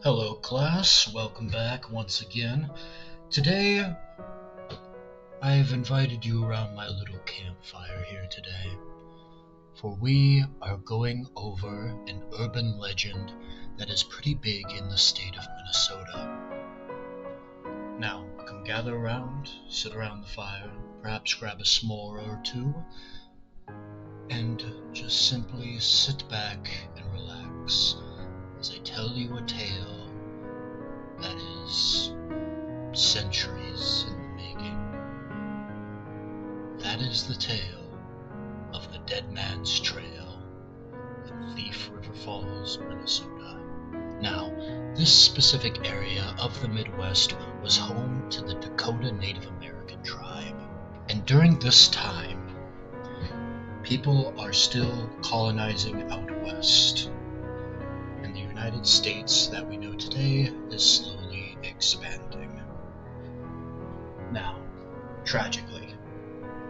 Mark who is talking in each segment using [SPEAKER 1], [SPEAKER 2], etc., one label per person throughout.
[SPEAKER 1] Hello class, welcome back once again. Today, I've invited you around my little campfire here today, for we are going over an urban legend that is pretty big in the state of Minnesota. Now, come gather around, sit around the fire, perhaps grab a s'more or two, and just simply sit back and relax as I tell you a tale that is centuries in the making. That is the tale of the Dead Man's Trail in Thief River Falls, Minnesota. Now, this specific area of the Midwest was home to the Dakota Native American tribe. And during this time, people are still colonizing out west. And the United States that we know today is slowly expanding. Now, tragically,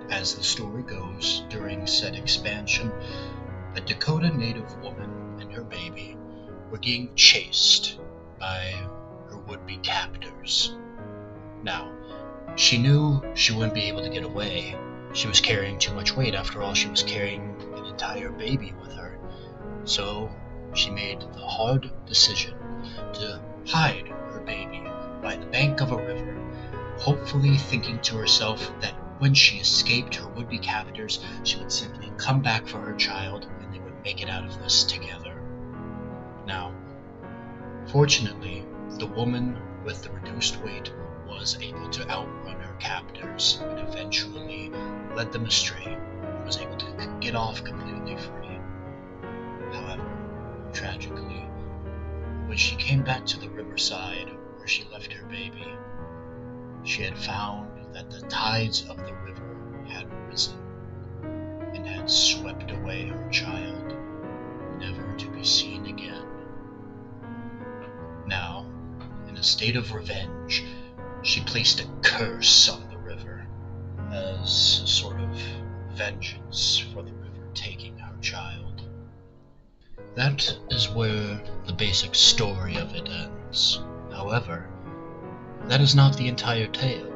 [SPEAKER 1] as the story goes, during said expansion, a Dakota Native woman and her baby were being chased by her would-be captors. Now, she knew she wouldn't be able to get away. She was carrying too much weight. After all, she was carrying an entire baby with her. So she made the hard decision to hide her baby by the bank of a river, hopefully thinking to herself that when she escaped her would-be captors, she would simply come back for her child and they would make it out of this together. Now, fortunately, the woman with the reduced weight was able to outrun her captors and eventually led them astray and was able to get off completely free. However, tragically, when she came back to the riverside where she left her baby, she had found that the tides of the river had risen and had swept away her child, never to be seen again. Now, in a state of revenge, she placed a curse on the river as a sort of vengeance for the river taking her child. That is where the basic story of it ends. However, that is not the entire tale,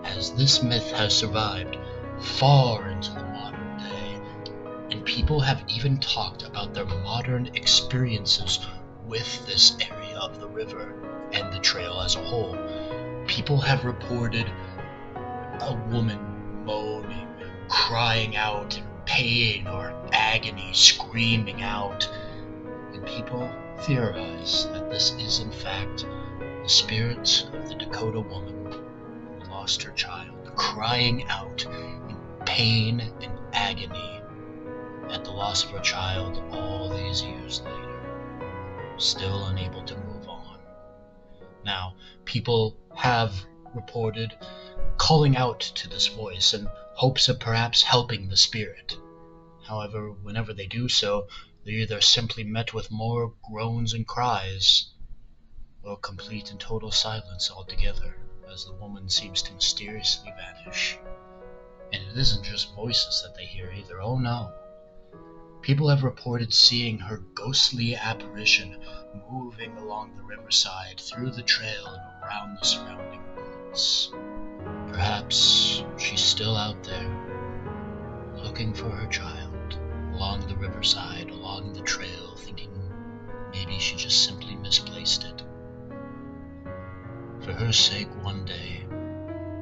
[SPEAKER 1] as this myth has survived far into the modern day, and people have even talked about their modern experiences with this area of the river and the trail as a whole. People have reported a woman moaning, crying out in pain or agony, screaming out, and people theorize that this is in fact the spirit of the Dakota woman who lost her child, crying out in pain and agony at the loss of her child all these years later, still unable to move on. Now, people have reported calling out to this voice in hopes of perhaps helping the spirit. However, whenever they do so, they're either simply met with more groans and cries, or complete and total silence altogether, as the woman seems to mysteriously vanish. And it isn't just voices that they hear either, oh no. People have reported seeing her ghostly apparition moving along the riverside, through the trail and around the surrounding woods. Perhaps she's still out there, looking for her child, along the riverside, along the trail, thinking maybe she just simply misplaced it. For her sake, one day,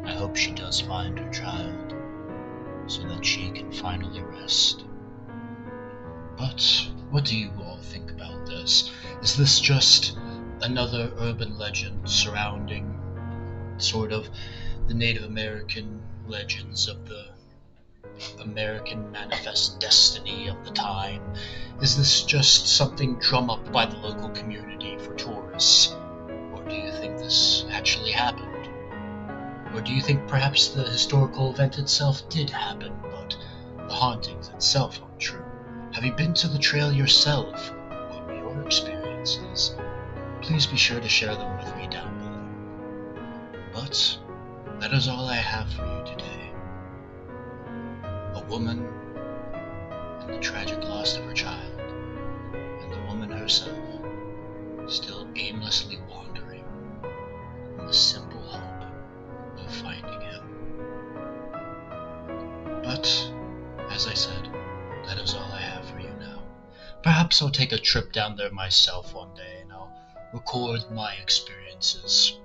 [SPEAKER 1] I hope she does find her child, so that she can finally rest. But what do you all think about this? Is this just another urban legend surrounding sort of the Native American legends of the American manifest destiny of the time? Is this just something drum up by the local community for tourists? Or do you think this actually happened? Or do you think perhaps the historical event itself did happen, but the hauntings itself aren't true? Have you been to the trail yourself? What were your experiences? Please be sure to share them with me down below. But that is all I have for you today. A woman and the tragic loss of her child, and the woman herself, still aimlessly wandering in the simple hope of finding him. But, as I said, that is all I have for you now. Perhaps I'll take a trip down there myself one day and I'll record my experiences,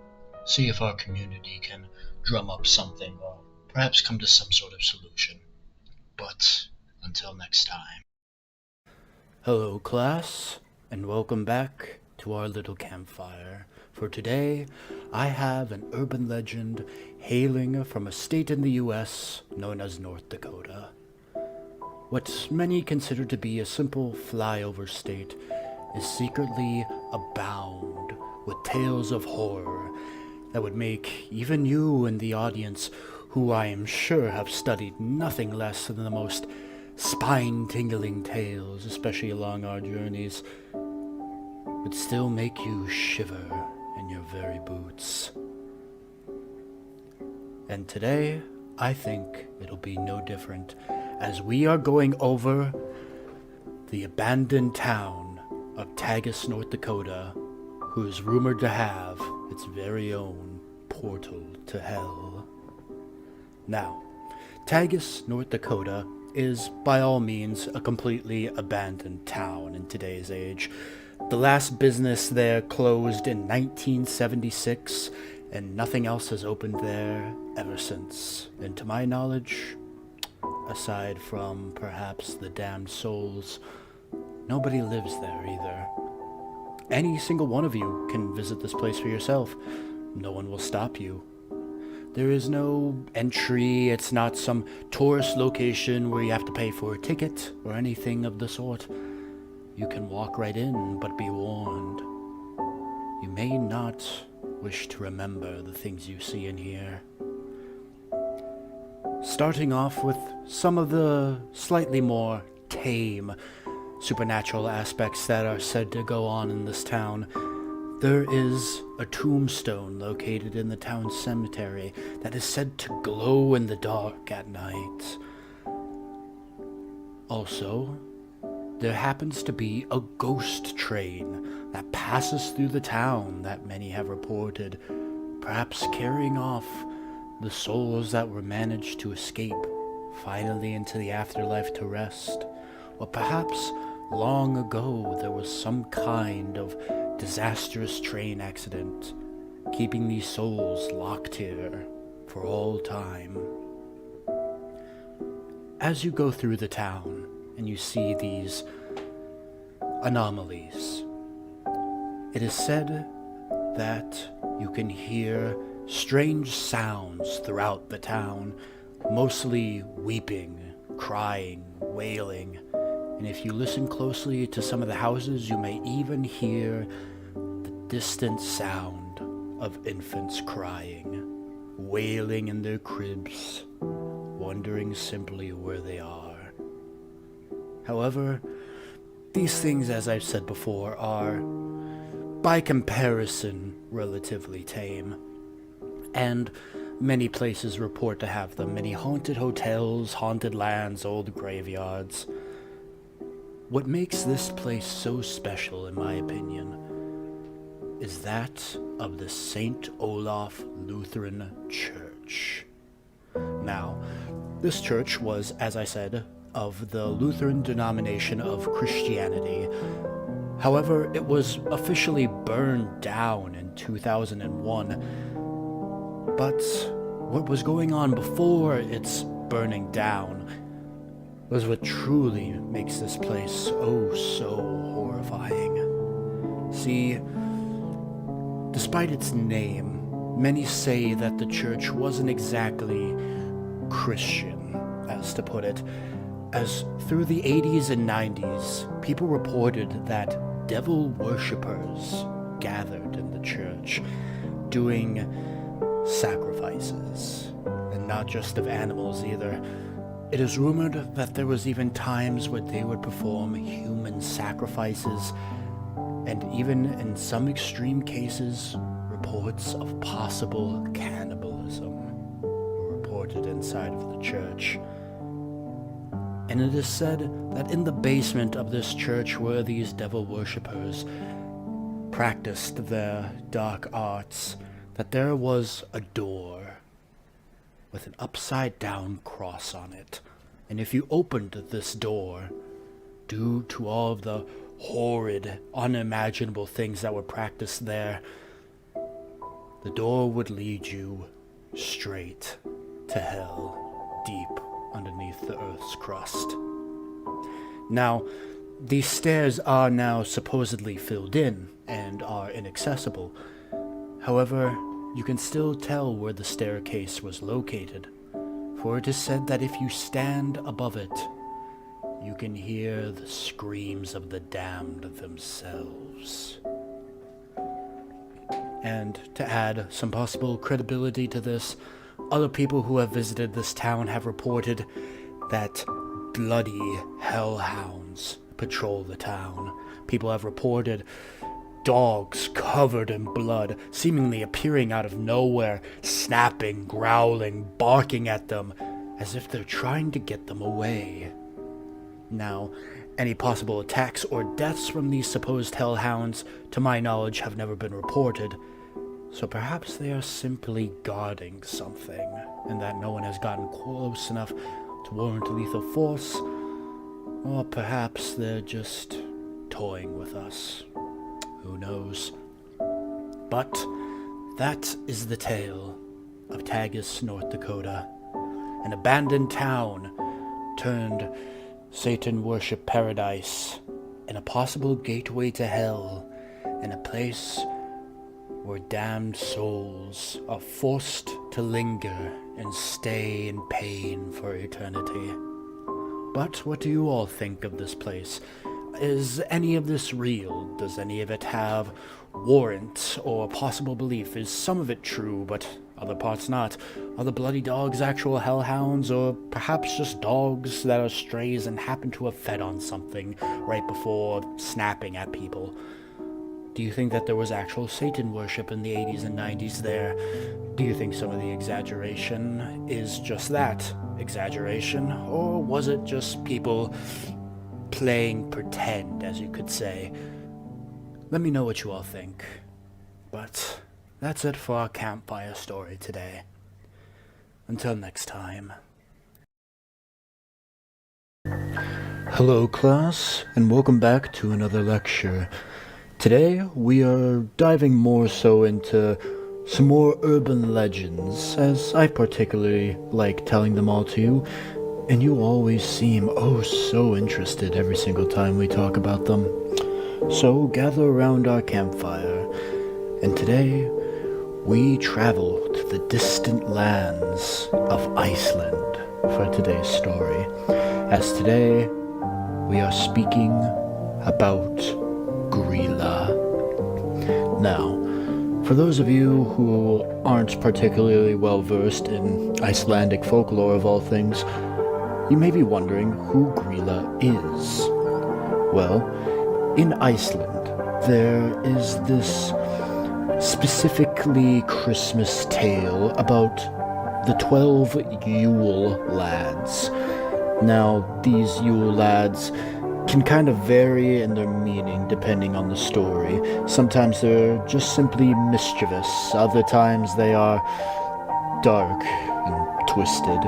[SPEAKER 1] see if our community can drum up something or perhaps come to some sort of solution. But until next time.
[SPEAKER 2] Hello, class, and welcome back to our little campfire. For today, I have an urban legend hailing from a state in the U.S. known as North Dakota. What many consider to be a simple flyover state is secretly abound with tales of horror that would make even you in the audience, who I am sure have studied nothing less than the most spine-tingling tales, especially along our journeys, would still make you shiver in your very boots. And today, I think it'll be no different, as we are going over the abandoned town of Tagus, North Dakota, who is rumored to have its very own portal to hell. Now, Tagus, North Dakota is by all means a completely abandoned town in today's age. The last business there closed in 1976, and nothing else has opened there ever since. And to my knowledge, aside from perhaps the damned souls, nobody lives there either. Any single one of you can visit this place for yourself. No one will stop you. There is no entry, it's not some tourist location where you have to pay for a ticket or anything of the sort. You can walk right in, but be warned. You may not wish to remember the things you see in here. Starting off with some of the slightly more tame supernatural aspects that are said to go on in this town. There is a tombstone located in the town cemetery that is said to glow in the dark at night. Also, there happens to be a ghost train that passes through the town that many have reported, perhaps carrying off the souls that were managed to escape finally into the afterlife to rest. Or perhaps long ago there was some kind of disastrous train accident, keeping these souls locked here for all time. As you go through the town and you see these anomalies, it is said that you can hear strange sounds throughout the town, mostly weeping, crying, wailing. And if you listen closely to some of the houses, you may even hear the distant sound of infants crying, wailing in their cribs, wondering simply where they are. However, these things, as I've said before, are, by comparison, relatively tame. And many places report to have them, many haunted hotels, haunted lands, old graveyards. What makes this place so special, in my opinion, is that of the St. Olaf Lutheran Church. Now, this church was, as I said, of the Lutheran denomination of Christianity. However, it was officially burned down in 2001. But what was going on before its burning down was what truly makes this place oh so horrifying. See, despite its name, many say that the church wasn't exactly Christian, as to put it, as through the 80s and 90s, people reported that devil worshippers gathered in the church, doing sacrifices, and not just of animals either. It is rumored that there was even times where they would perform human sacrifices, and even in some extreme cases, reports of possible cannibalism were reported inside of the church. And it is said that in the basement of this church were these devil worshippers, practiced their dark arts, that there was a door with an upside-down cross on it. And if you opened this door, due to all of the horrid, unimaginable things that were practiced there, the door would lead you straight to hell, deep underneath the Earth's crust. Now, these stairs are now supposedly filled in and are inaccessible. However, you can still tell where the staircase was located, for it is said that if you stand above it, you can hear the screams of the damned themselves. And to add some possible credibility to this, other people who have visited this town have reported that bloody hellhounds patrol the town. People have reported dogs covered in blood, seemingly appearing out of nowhere, snapping, growling, barking at them, as if they're trying to get them away. Now, any possible attacks or deaths from these supposed hellhounds, to my knowledge, have never been reported, so perhaps they are simply guarding something, and that no one has gotten close enough to warrant lethal force, or perhaps they're just toying with us. Who knows? But that is the tale of Tagus, North Dakota, an abandoned town turned Satan worship paradise, and a possible gateway to hell, and a place where damned souls are forced to linger and stay in pain for eternity. But what do you all think of this place? Is any of this real? Does any of it have warrant or possible belief? Is some of it true, but other parts not? Are the bloody dogs actual hellhounds, or perhaps just dogs that are strays and happen to have fed on something right before snapping at people? Do you think that there was actual Satan worship in the 80s and 90s there? Do you think some of the exaggeration is just that, exaggeration? Or was it just people playing pretend, as you could say? Let me know what you all think. But that's it for our campfire story today. Until next time. Hello class, and welcome back to another lecture. Today we are diving more so into some more urban legends, as I particularly like telling them all to you, and you always seem oh so interested every single time we talk about them. So gather around our campfire, and today we travel to the distant lands of Iceland for today's story, as today we are speaking about gryla. Now, for those of you who aren't particularly well versed in Icelandic folklore of all things, you may be wondering who gryla is. Well, in Iceland, there is this specifically Christmas tale about the 12 Yule lads. Now, these Yule lads can kind of vary in their meaning depending on the story. Sometimes they're just simply mischievous, other times they are dark and twisted.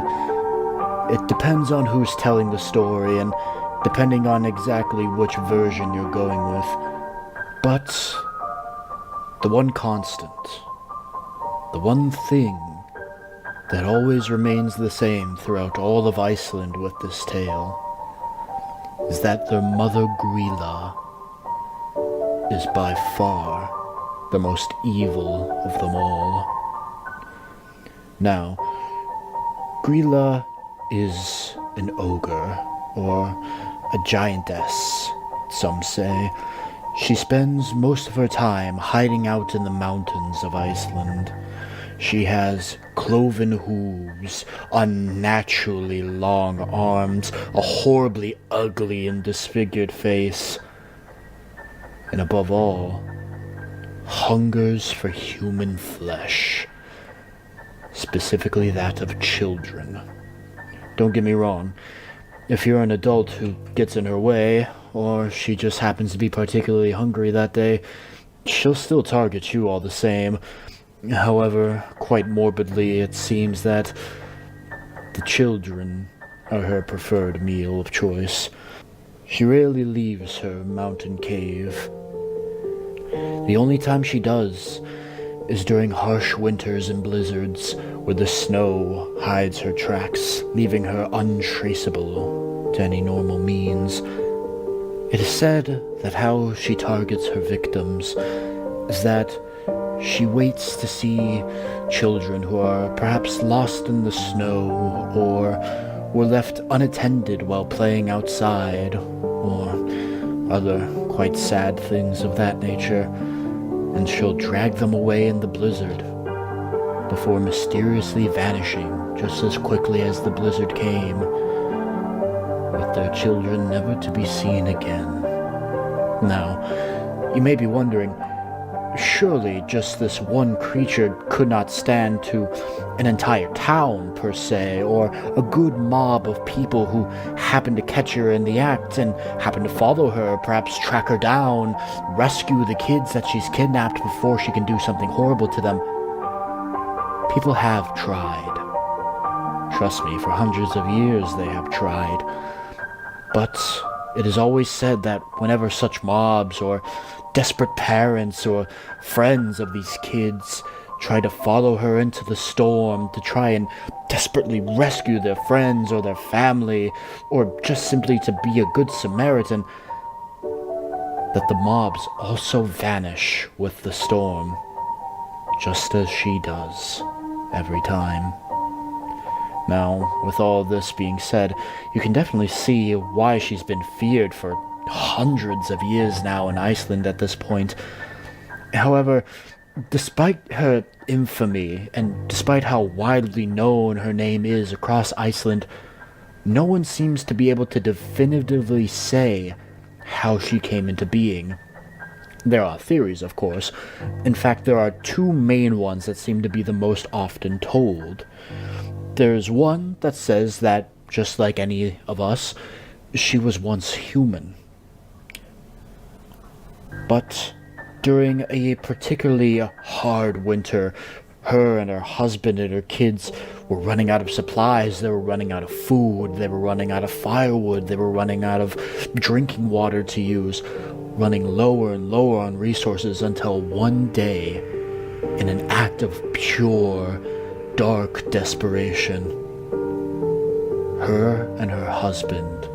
[SPEAKER 2] It depends on who's telling the story and depending on exactly which version you're going with. But the one constant, the one thing that always remains the same throughout all of Iceland with this tale, is that their mother gryla is by far the most evil of them all. Now, gryla is an ogre, or a giantess, some say. She spends most of her time hiding out in the mountains of Iceland. She has cloven hooves, unnaturally long arms, a horribly ugly and disfigured face, and above all, hungers for human flesh, specifically that of children. Don't get me wrong, if you're an adult who gets in her way, or she just happens to be particularly hungry that day, she'll still target you all the same. However, quite morbidly, it seems that the children are her preferred meal of choice. She rarely leaves her mountain cave. The only time she does is during harsh winters and blizzards, where the snow hides her tracks, leaving her untraceable to any normal means. It is said that how she targets her victims is that she waits to see children who are perhaps lost in the snow or were left unattended while playing outside, or other quite sad things of that nature, and she'll drag them away in the blizzard before mysteriously vanishing just as quickly as the blizzard came, with their children never to be seen again. Now, you may be wondering, surely just this one creature could not stand to an entire town, per se, or a good mob of people who happen to catch her in the act and happen to follow her, perhaps track her down, rescue the kids that she's kidnapped before she can do something horrible to them. People have tried. Trust me, for hundreds of years they have tried. But it is always said that whenever such mobs or desperate parents or friends of these kids try to follow her into the storm to try and desperately rescue their friends or their family, or just simply to be a good Samaritan, that the mobs also vanish with the storm, just as she does every time. Now, with all this being said, you can definitely see why she's been feared for hundreds of years now in Iceland at this point. However, despite her infamy, and despite how widely known her name is across Iceland, no one seems to be able to definitively say how she came into being. There are theories, of course. In fact, there are two main ones that seem to be the most often told. There's one that says that, just like any of us, she was once human. But during a particularly hard winter, her and her husband and her kids were running out of supplies, they were running out of food, they were running out of firewood, they were running out of drinking water to use, running lower and lower on resources until one day, in an act of pure, dark desperation, her and her husband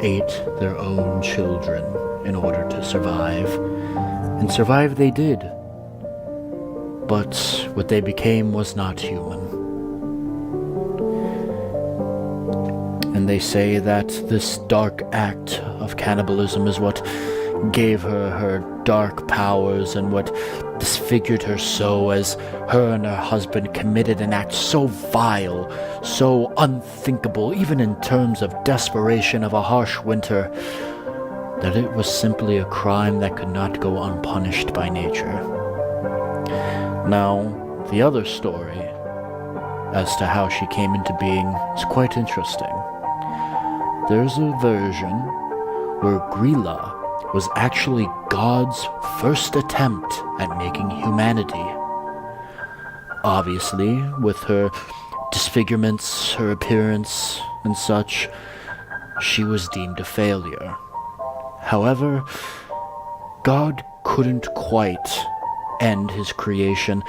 [SPEAKER 2] ate their own children in order to survive. And survive they did. But what they became was not human. And they say that this dark act of cannibalism is what gave her her dark powers and what disfigured her so, as her and her husband committed an act so vile, so unthinkable, even in terms of desperation of a harsh winter, that it was simply a crime that could not go unpunished by nature. Now, the other story as to how she came into being is quite interesting. There's a version where Gryla was actually God's first attempt at making humanity. Obviously, with her disfigurements, her appearance, and such, she was deemed a failure. However, God couldn't quite end his creation,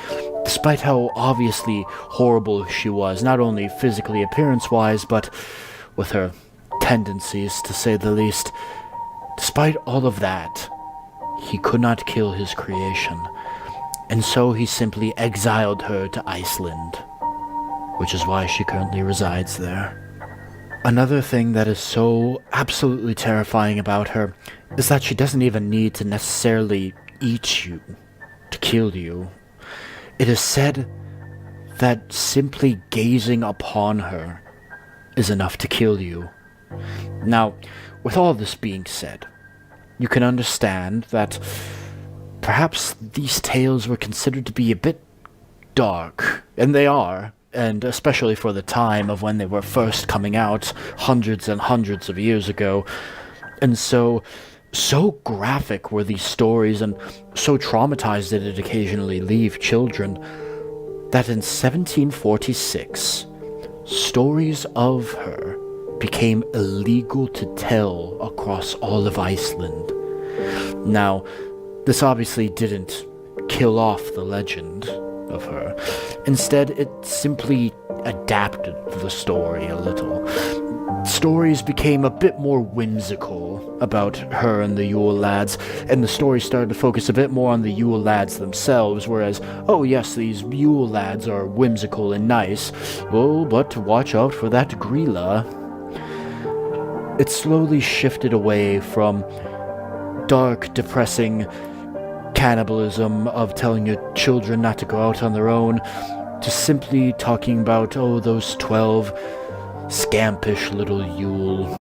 [SPEAKER 2] despite how obviously horrible she was, not only physically appearance-wise, but with her tendencies, to say the least. Despite all of that, he could not kill his creation, and so he simply exiled her to Iceland, which is why she currently resides there. Another thing that is so absolutely terrifying about her is that she doesn't even need to necessarily eat you to kill you. It is said that simply gazing upon her is enough to kill you. Now, with all this being said, you can understand that perhaps these tales were considered to be a bit dark, and they are, and especially for the time of when they were first coming out, hundreds and hundreds of years ago. And so, So graphic were these stories and so traumatized did it occasionally leave children that in 1746, stories of her became illegal to tell across all of Iceland. Now, this obviously didn't kill off the legend of her. Instead, it simply adapted the story a little. Stories became a bit more whimsical about her and the Yule lads, and the story started to focus a bit more on the Yule lads themselves, whereas, oh yes, these Yule lads are whimsical and nice, oh, but watch out for that gryla. It slowly shifted away from dark, depressing cannibalism of telling your children not to go out on their own, to simply talking about, oh, those 12 scampish little Yule